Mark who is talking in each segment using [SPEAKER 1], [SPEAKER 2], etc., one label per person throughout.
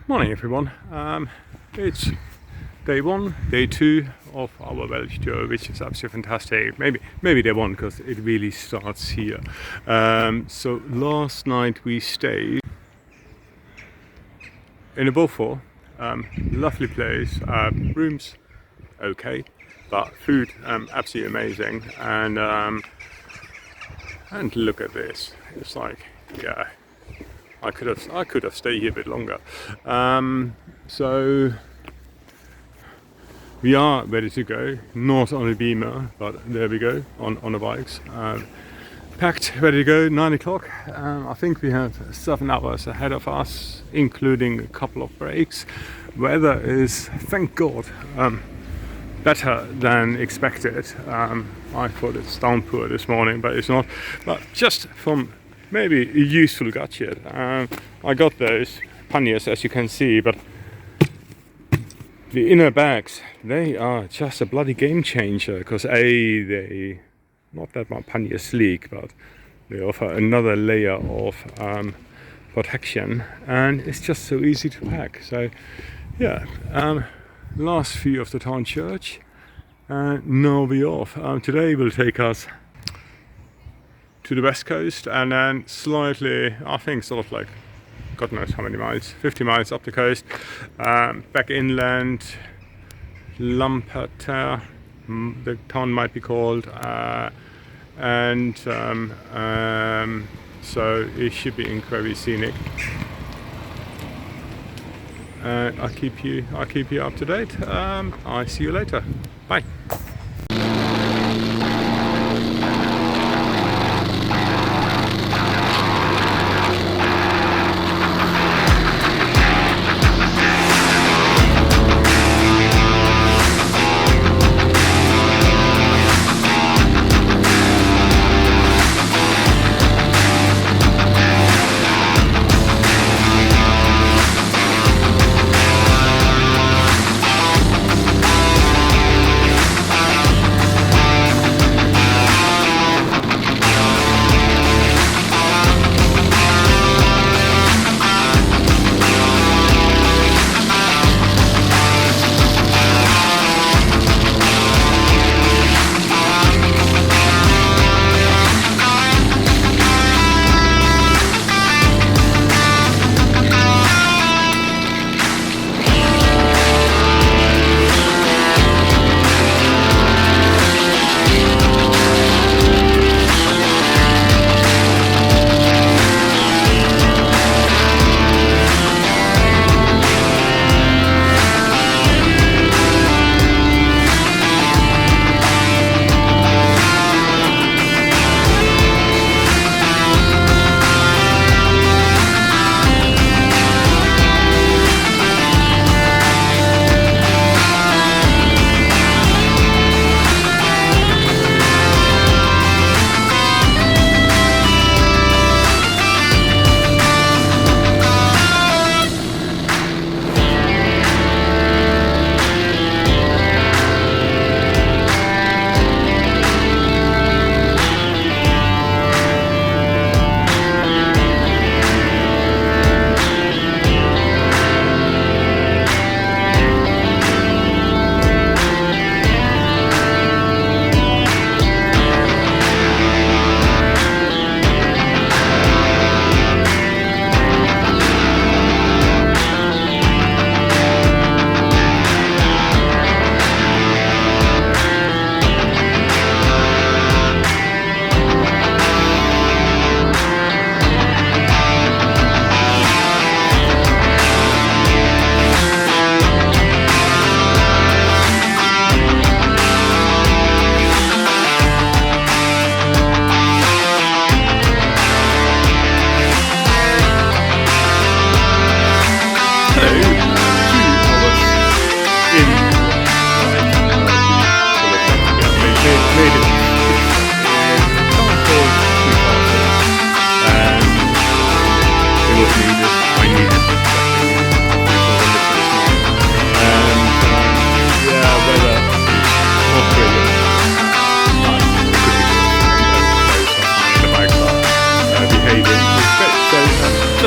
[SPEAKER 1] Morning everyone. It's day 1, day 2 of our Welsh tour, which is absolutely fantastic. Maybe day 1 because it really starts here. So last night we stayed in a Beaufort. Lovely place. Rooms okay, but food absolutely amazing. And look at this. It's like, yeah. I could have stayed here a bit longer. So we are ready to go. Not on a beamer, but there we go on the bikes. Packed, ready to go. 9 o'clock. I think we have 7 hours ahead of us, including a couple of breaks. Weather is, thank God, better than expected. I thought it's downpour this morning, but it's not. But just from maybe a useful gadget. I got those panniers, as you can see, but the inner bags, they are just a bloody game changer, because they not that my pannier sleek, but they offer another layer of protection, and it's just so easy to pack. So yeah, last view of the town church, and now we're off. Today will take us to the west coast, and then slightly, I think, sort of like, God knows how many miles, 50 miles up the coast, back inland, Lampeter, the town might be called, so it should be incredibly scenic. I'll keep you up to date. I'll see you later. Bye.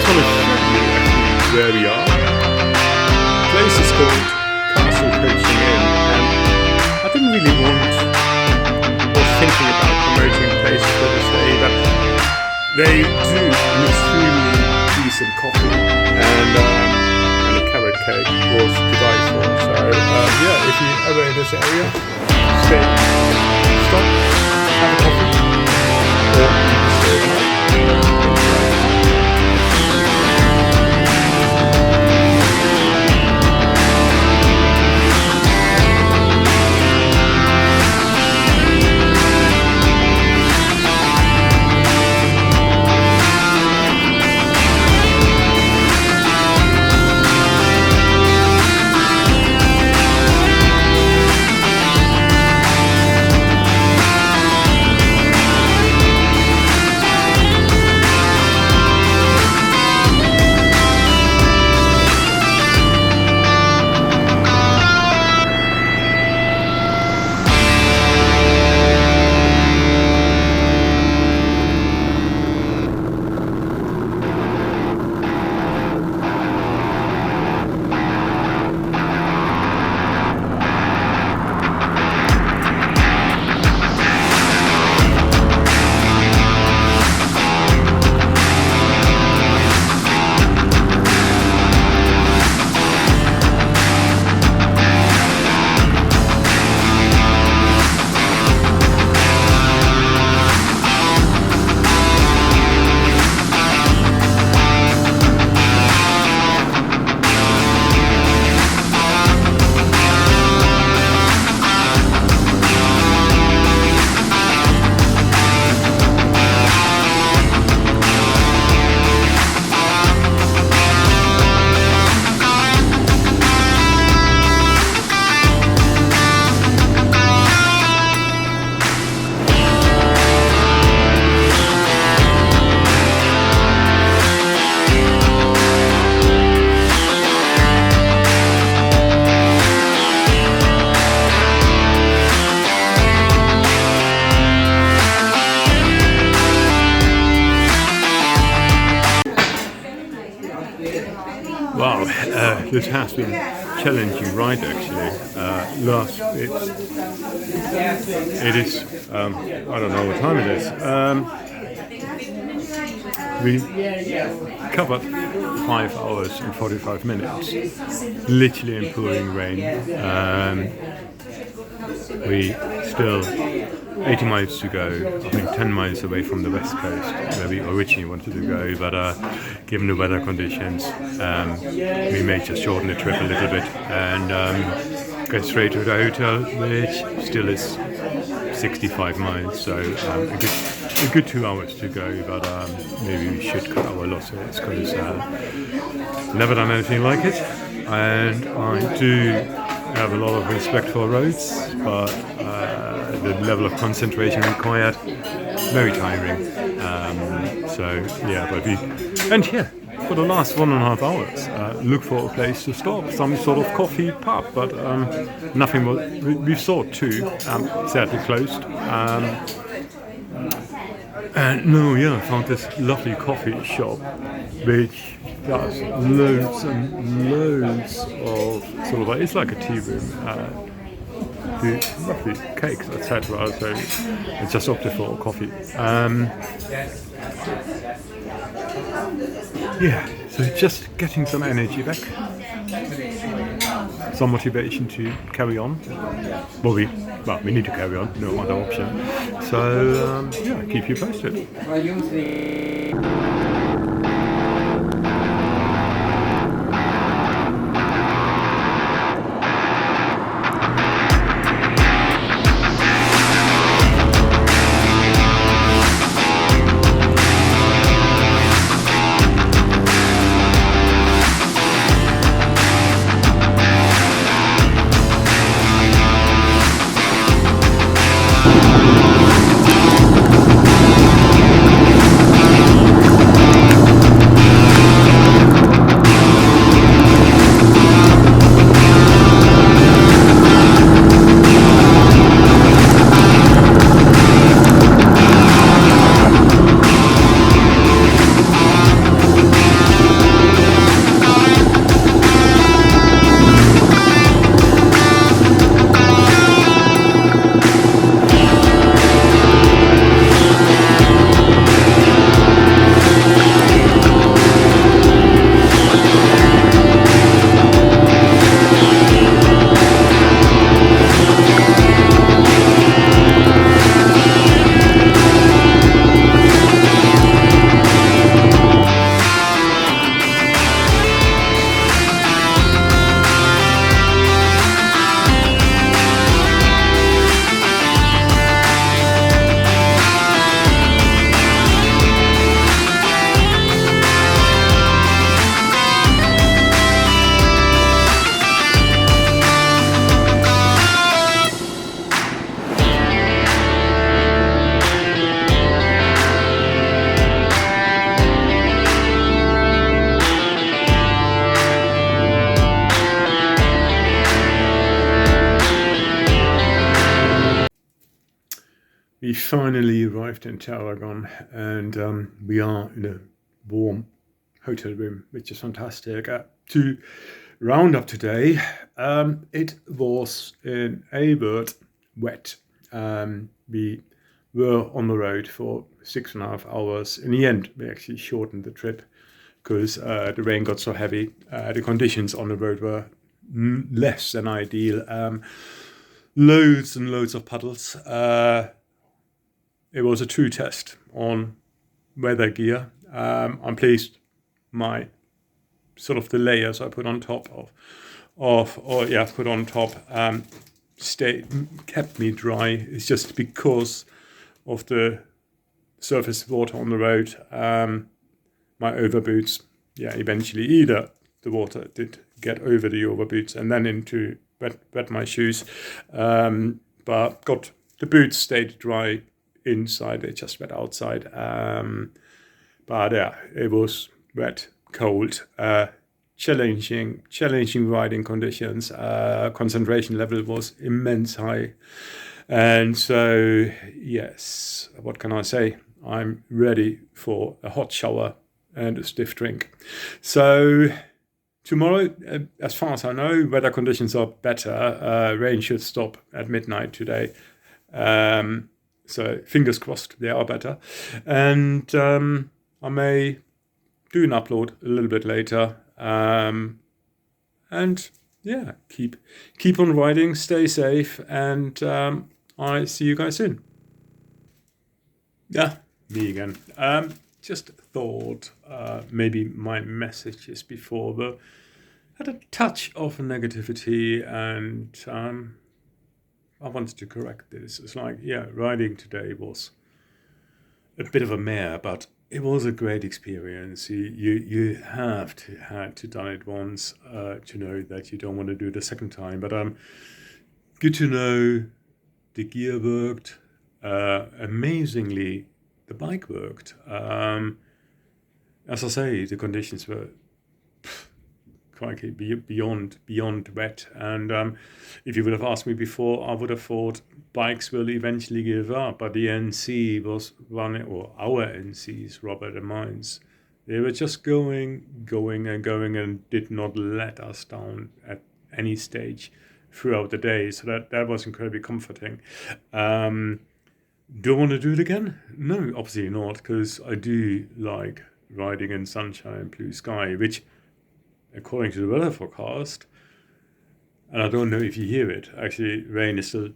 [SPEAKER 1] just want to show you actually where we are. called Castle Coaching Inn, and I didn't really want or thinking about promoting places for this day, but they do an extremely decent coffee, and a carrot cake was to die for. So yeah, if you're ever in this area, stop, have a coffee, or stay. Wow, this has been a challenging ride actually. It is, I don't know what time it is. We covered 5 hours and 45 minutes, literally in pouring rain. We still 80 miles to go, I think 10 miles away from the west coast where we originally wanted to go, but given the weather conditions we may just shorten the trip a little bit and go straight to the hotel, which still is 65 miles, so a good 2 hours to go, but maybe we should cut our losses because never done anything like it, and I do have a lot of respect for roads, but the level of concentration required, very tiring. So yeah, but for the last 1.5 hours, look for a place to stop, some sort of coffee pub, but nothing was. We saw 2, sadly closed. And found this lovely coffee shop, which does loads and loads of sort of it's like a tea room. The lovely cakes, etc. So it's just opted for coffee. So just getting some energy back, some motivation to carry on. Well, we need to carry on, no other option. So keep you posted. we finally arrived in Tregaron, and we are in a warm hotel room, which is fantastic. To round up today, it was in a word wet. We were on the road for 6.5 hours. In the end, we actually shortened the trip because the rain got so heavy. The conditions on the road were less than ideal. Loads and loads of puddles. It was a true test on weather gear. I'm pleased my sort of the layers I put on top kept me dry. It's just because of the surface water on the road. My overboots, eventually either the water did get over the overboots and then into wet my shoes, but the boots stayed dry inside, they just wet outside. But yeah, it was wet, cold, challenging riding conditions. Concentration level was immense high, and so yes, what can I say? I'm ready for a hot shower and a stiff drink. So tomorrow, as far as I know, weather conditions are better. Rain should stop at midnight today. So fingers crossed they are better. And I may do an upload a little bit later. And yeah, keep on riding, stay safe, and I see you guys soon. Yeah, me again. Just thought maybe my messages before had a touch of negativity, and I wanted to correct this. It's like, riding today was a bit of a mare, but it was a great experience. You had to done it once to know that you don't want to do it a second time. But good to know the gear worked. Amazingly, the bike worked. As I say, the conditions were beyond wet, and if you would have asked me before, I would have thought bikes will eventually give up, but the NC was running, or our NCs, Robert and mine's, they were just going and did not let us down at any stage throughout the day, so that was incredibly comforting. Do I want to do it again? No, obviously not, because I do like riding in sunshine, blue sky, which according to the weather forecast, and I don't know if you hear it, actually rain is still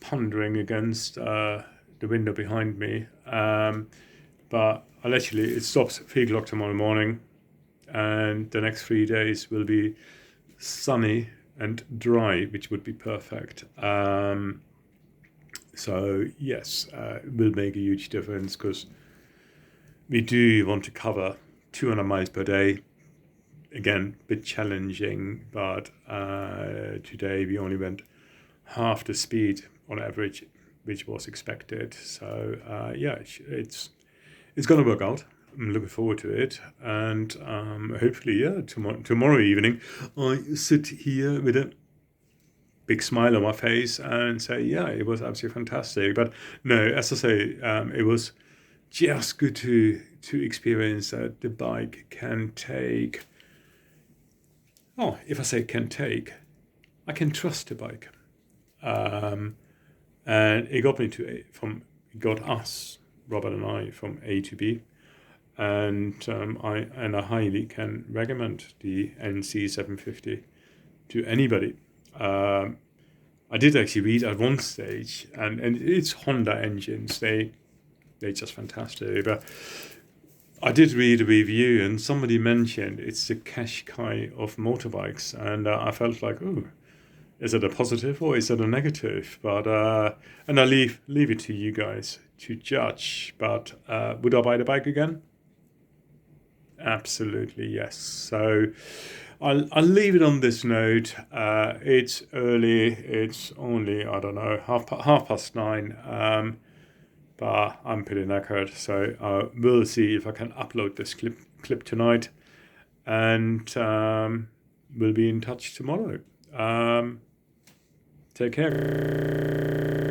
[SPEAKER 1] pondering against the window behind me, but allegedly it stops at 3 o'clock tomorrow morning, and the next 3 days will be sunny and dry, which would be perfect. So yes, it will make a huge difference, because we do want to cover 200 miles per day. Again, a bit challenging, but today we only went half the speed on average, which was expected. So it's going to work out. I'm looking forward to it, and hopefully, tomorrow evening I sit here with a big smile on my face and say, it was absolutely fantastic. But no, as I say, it was just good to experience that the bike can take. Oh, if I say can take, I can trust the bike, and it got me got us, Robert and I, from A to B, and I highly can recommend the NC 750 to anybody. I did actually read at one stage, and it's Honda engines, they're just fantastic, but I did read a review, and somebody mentioned it's the Qashqai of motorbikes, and I felt like, is it a positive or is it a negative? But and I leave it to you guys to judge. But would I buy the bike again? Absolutely yes. So I'll leave it on this note. It's early. It's only, I don't know, half past 9. But I'm pretty knackered, so we'll see if I can upload this clip tonight, and we'll be in touch tomorrow. Take care.